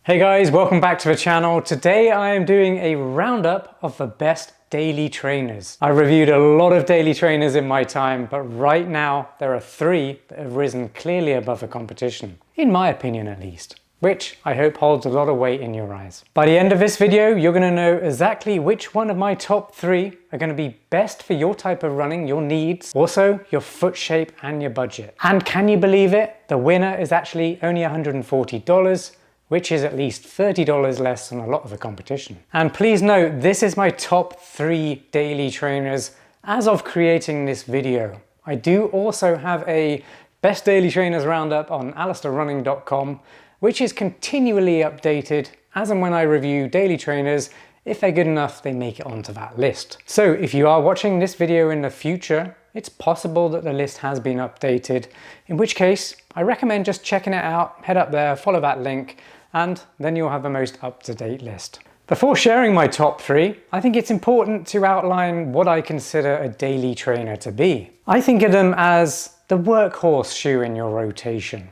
Hey guys, welcome back to the channel. Today I am doing a roundup of the best daily trainers. I reviewed a lot of daily trainers in my time, but right now there are three that have risen clearly above the competition, in my opinion at least, which I hope holds a lot of weight in your eyes. By the end of this video, you're going to know exactly which one of my top three are going to be best for your type of running, your needs, also your foot shape and your budget. And can you believe it? The winner is actually only $140. Which is at least $30 less than a lot of the competition. And please note, this is my top three daily trainers as of creating this video. I do also have a best daily trainers roundup on alistairrunning.com, which is continually updated as and when I review daily trainers. If they're good enough, they make it onto that list. So if you are watching this video in the future, it's possible that the list has been updated, in which case I recommend just checking it out, head up there, follow that link, and then you'll have the most up-to-date list. Before sharing my top three, I think it's important to outline what I consider a daily trainer to be. I think of them as the workhorse shoe in your rotation.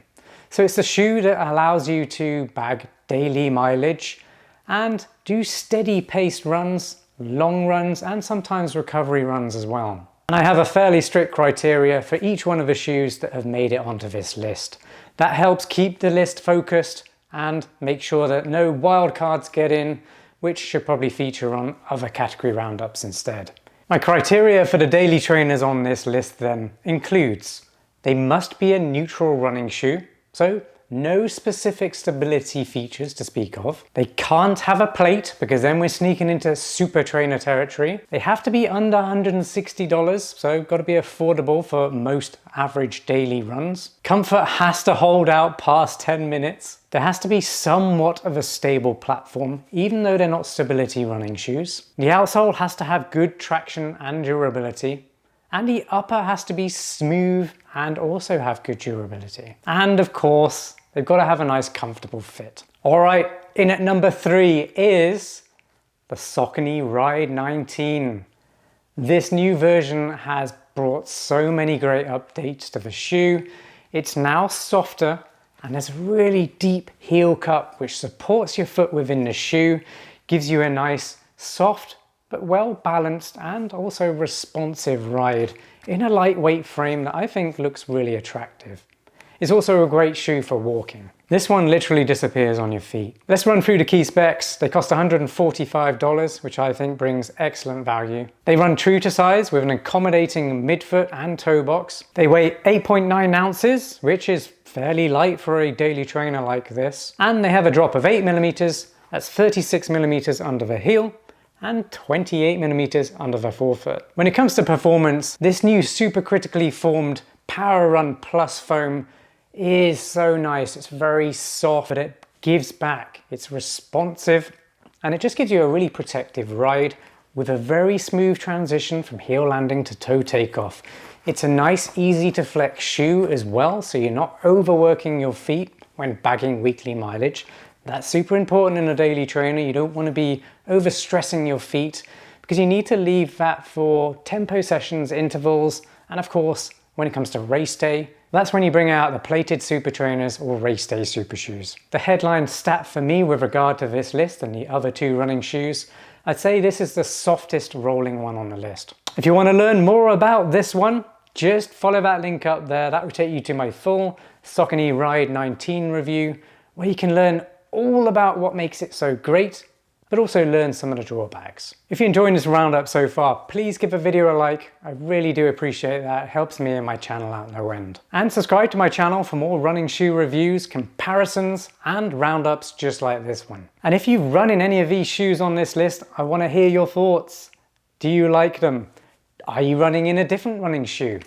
So it's the shoe that allows you to bag daily mileage and do steady paced runs, long runs, and sometimes recovery runs as well. And I have a fairly strict criteria for each one of the shoes that have made it onto this list. That helps keep the list focused and make sure that no wild cards get in, which should probably feature on other category roundups instead. My criteria for the daily trainers on this list then includes: they must be a neutral running shoe, so no specific stability features to speak of. They can't have a plate, because then we're sneaking into super trainer territory. They have to be under $160, so got to be affordable for most average daily runs. Comfort has to hold out past 10 minutes. There has to be somewhat of a stable platform, even though they're not stability running shoes. The outsole has to have good traction and durability. And the upper has to be smooth and also have good durability. And of course, they've got to have a nice comfortable fit. All right, in at number three is the Saucony Ride 19. This new version has brought so many great updates to the shoe. It's now softer and there's a really deep heel cup which supports your foot within the shoe, gives you a nice soft but well balanced and also responsive ride in a lightweight frame that I think looks really attractive. It's also a great shoe for walking. This one literally disappears on your feet. Let's run through the key specs. They cost $145, which I think brings excellent value. They run true to size with an accommodating midfoot and toe box. They weigh 8.9 ounces, which is fairly light for a daily trainer like this. And they have a drop of 8mm, that's 36mm under the heel, and 28mm under the forefoot. When it comes to performance, this new super critically formed PWRRRUN Plus foam is so nice. It's very soft, but it gives back. It's responsive, and it just gives you a really protective ride with a very smooth transition from heel landing to toe takeoff. It's a nice, easy to flex shoe as well, so you're not overworking your feet when bagging weekly mileage. That's super important in a daily trainer. You don't want to be overstressing your feet because you need to leave that for tempo sessions, intervals, and of course, when it comes to race day, that's when you bring out the plated super trainers or race day super shoes. The headline stat for me with regard to this list and the other two running shoes, I'd say this is the softest rolling one on the list. If you want to learn more about this one, just follow that link up there. That will take you to my full Saucony Ride 19 review, where you can learn all about what makes it so great, but also learn some of the drawbacks. If you're enjoying this roundup so far, please give the video a like. I really do appreciate that. It helps me and my channel out no end. And subscribe to my channel for more running shoe reviews, comparisons, and roundups just like this one. And if you run in any of these shoes on this list, I want to hear your thoughts. Do you like them? Are you running in a different running shoe?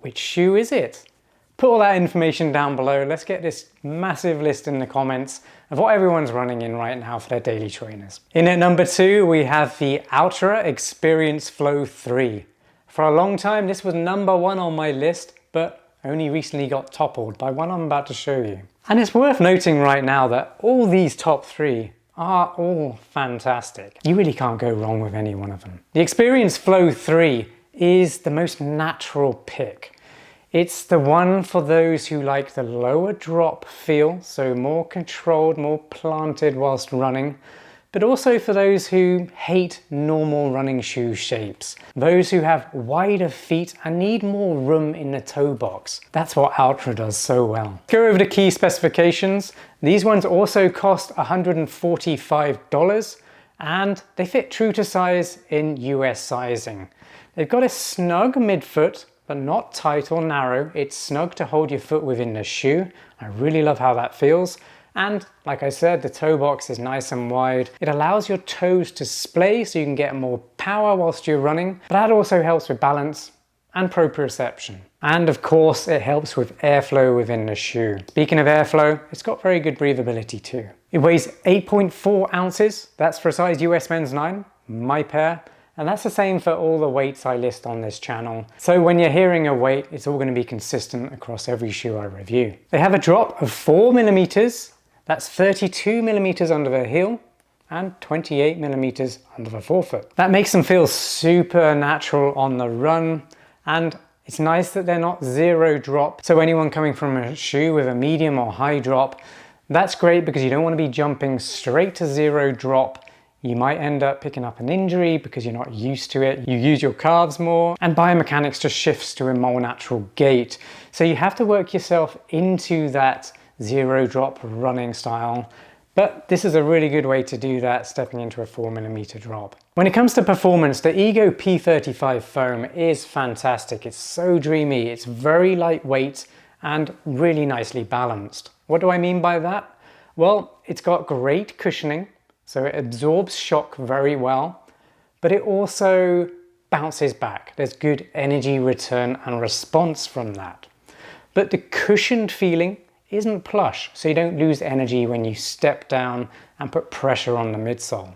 Which shoe is it? Put all that information down below. Let's get this massive list in the comments of what everyone's running in right now for their daily trainers. In at number two, we have the Altra Experience Flow 3. For a long time, this was number one on my list, but only recently got toppled by one I'm about to show you. And it's worth noting right now that all these top three are all fantastic. You really can't go wrong with any one of them. The Experience Flow 3 is the most natural pick. It's the one for those who like the lower drop feel, so more controlled, more planted whilst running, but also for those who hate normal running shoe shapes, those who have wider feet and need more room in the toe box. That's what Altra does so well. Go over the key specifications. These ones also cost $145 and they fit true to size in US sizing. They've got a snug midfoot, but not tight or narrow. It's snug to hold your foot within the shoe. I really love how that feels. And like I said, the toe box is nice and wide. It allows your toes to splay so you can get more power whilst you're running, but that also helps with balance and proprioception. And of course, it helps with airflow within the shoe. Speaking of airflow, it's got very good breathability too. It weighs 8.4 ounces. That's for a size US men's 9, my pair. And that's the same for all the weights I list on this channel. So when you're hearing a weight, it's all going to be consistent across every shoe I review. They have a drop of 4mm. That's 32mm under the heel and 28mm under the forefoot. That makes them feel super natural on the run, and it's nice that they're not zero drop. So anyone coming from a shoe with a medium or high drop, that's great because you don't want to be jumping straight to zero drop. You might end up picking up an injury because you're not used to it. You use your calves more and biomechanics just shifts to a more natural gait. So you have to work yourself into that zero drop running style, but this is a really good way to do that, stepping into a 4mm drop. When it comes to performance, the EGO P35 foam is fantastic. It's so dreamy, it's very lightweight and really nicely balanced. What do I mean by that? Well, it's got great cushioning, so it absorbs shock very well, but it also bounces back. There's good energy return and response from that. But the cushioned feeling isn't plush, so you don't lose energy when you step down and put pressure on the midsole.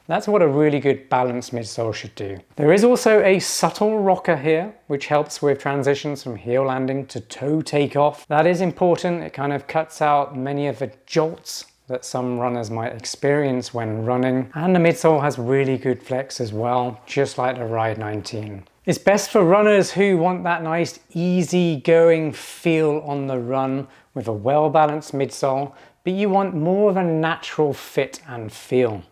That's what a really good balanced midsole should do. There is also a subtle rocker here, which helps with transitions from heel landing to toe takeoff. That is important. It kind of cuts out many of the jolts that some runners might experience when running. And the midsole has really good flex as well, just like the Ride 19. It's best for runners who want that nice easy-going feel on the run with a well-balanced midsole, but you want more of a natural fit and feel.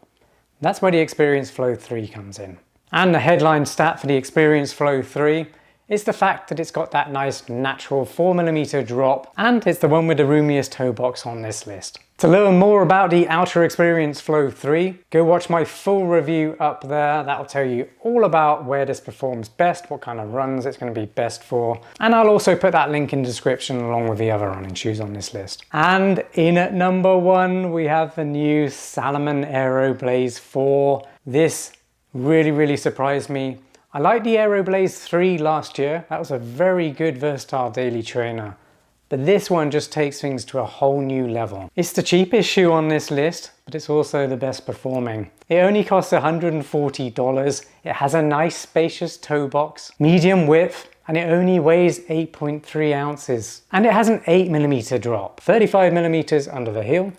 That's where the Experience Flow 3 comes in. And the headline stat for the Experience Flow 3 is the fact that it's got that nice natural 4mm drop, and it's the one with the roomiest toe box on this list. To learn more about the Altra Experience Flow 3, go watch my full review up there. That'll tell you all about where this performs best, what kind of runs it's going to be best for. And I'll also put that link in the description along with the other running shoes on this list. And in at number 1, we have the new Salomon Aero Blaze 4. This really surprised me. I liked the Aero Blaze 3 last year. That was a very good versatile daily trainer. But this one just takes things to a whole new level. It's the cheapest shoe on this list, but it's also the best performing. It only costs $140. It has a nice spacious toe box, medium width, and it only weighs 8.3 ounces. And it has an 8mm drop, 35mm under the heel,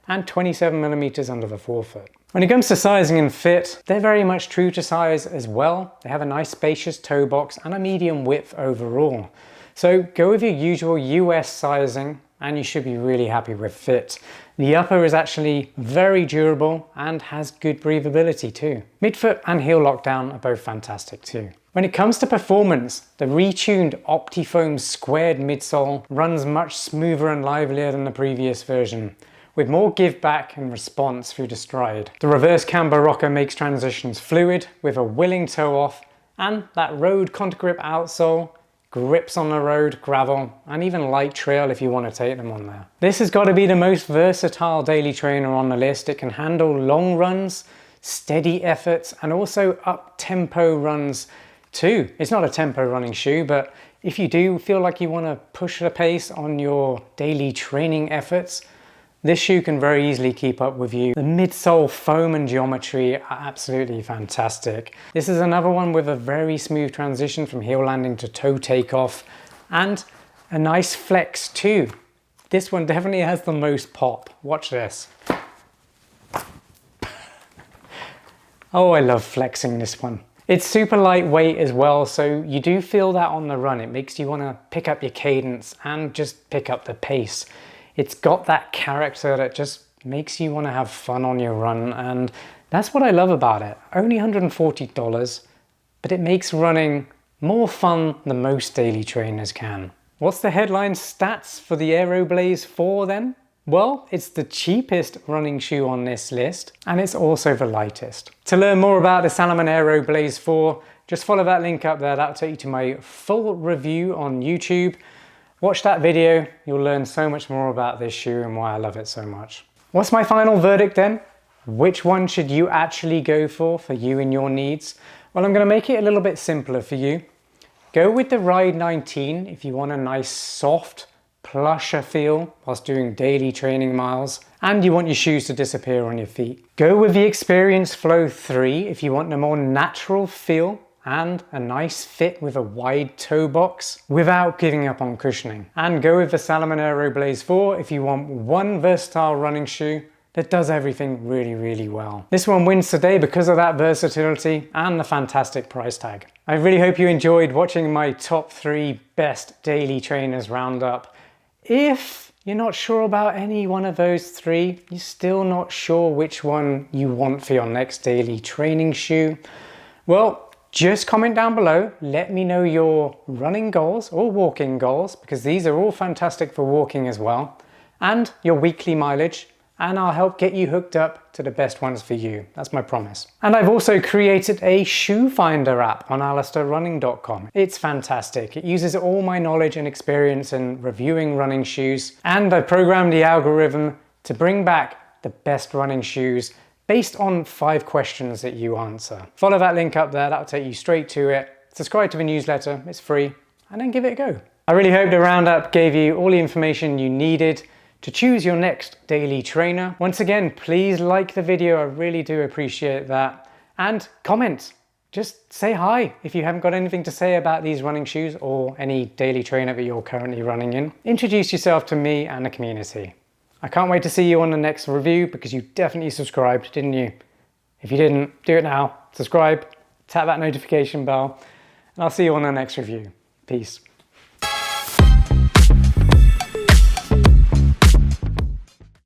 and 27mm under the forefoot. When it comes to sizing and fit, they're very much true to size as well. They have a nice spacious toe box and a medium width overall. So go with your usual US sizing and you should be really happy with fit. The upper is actually very durable and has good breathability too. Midfoot and heel lockdown are both fantastic too. When it comes to performance, the retuned Optifoam squared midsole runs much smoother and livelier than the previous version, with more give back and response through the stride. The reverse camber rocker makes transitions fluid with a willing toe off, and that road contour grip outsole grips on the road, gravel, and even light trail if you want to take them on there. This has got to be the most versatile daily trainer on the list. It can handle long runs, steady efforts, and also up-tempo runs too. It's not a tempo running shoe, but if you do feel like you want to push the pace on your daily training efforts, this shoe can very easily keep up with you. The midsole foam and geometry are absolutely fantastic. This is another one with a very smooth transition from heel landing to toe takeoff and a nice flex too. This one definitely has the most pop. Watch this. Oh, I love flexing this one. It's super lightweight as well, so you do feel that on the run. It makes you want to pick up your cadence and just pick up the pace. It's got that character that just makes you want to have fun on your run, and that's what I love about it. Only $140, but it makes running more fun than most daily trainers can. What's the headline stats for the Aero Blaze 4 then? Well, it's the cheapest running shoe on this list, and it's also the lightest. To learn more about the Salomon Aero Blaze 4, just follow that link up there. That'll take you to my full review on YouTube. Watch that video, you'll learn so much more about this shoe and why I love it so much. What's my final verdict then? Which one should you actually go for you and your needs? Well, I'm going to make it a little bit simpler for you. Go with the Ride 19 if you want a nice soft, plusher feel whilst doing daily training miles and you want your shoes to disappear on your feet. Go with the Experience Flow 3 if you want a more natural feel and a nice fit with a wide toe box without giving up on cushioning. And go with the Salomon Aero Blaze 4 if you want one versatile running shoe that does everything really, really well. This one wins today because of that versatility and the fantastic price tag. I really hope you enjoyed watching my top 3 best daily trainers roundup. If you're not sure about any one of those 3, you're still not sure which one you want for your next daily training shoe, well, just comment down below, let me know your running goals or walking goals, because these are all fantastic for walking as well, and your weekly mileage, and I'll help get you hooked up to the best ones for you. That's my promise. And I've also created a shoe finder app on alistairrunning.com. It's fantastic. It uses all my knowledge and experience in reviewing running shoes, and I've programmed the algorithm to bring back the best running shoes based on 5 questions that you answer. Follow that link up there, that'll take you straight to it. Subscribe to the newsletter, it's free, and then give it a go. I really hope the roundup gave you all the information you needed to choose your next daily trainer. Once again, please like the video, I really do appreciate that. And comment, just say hi if you haven't got anything to say about these running shoes or any daily trainer that you're currently running in. Introduce yourself to me and the community. I can't wait to see you on the next review because you definitely subscribed, didn't you? If you didn't, do it now. Subscribe, tap that notification bell, and I'll see you on the next review. Peace.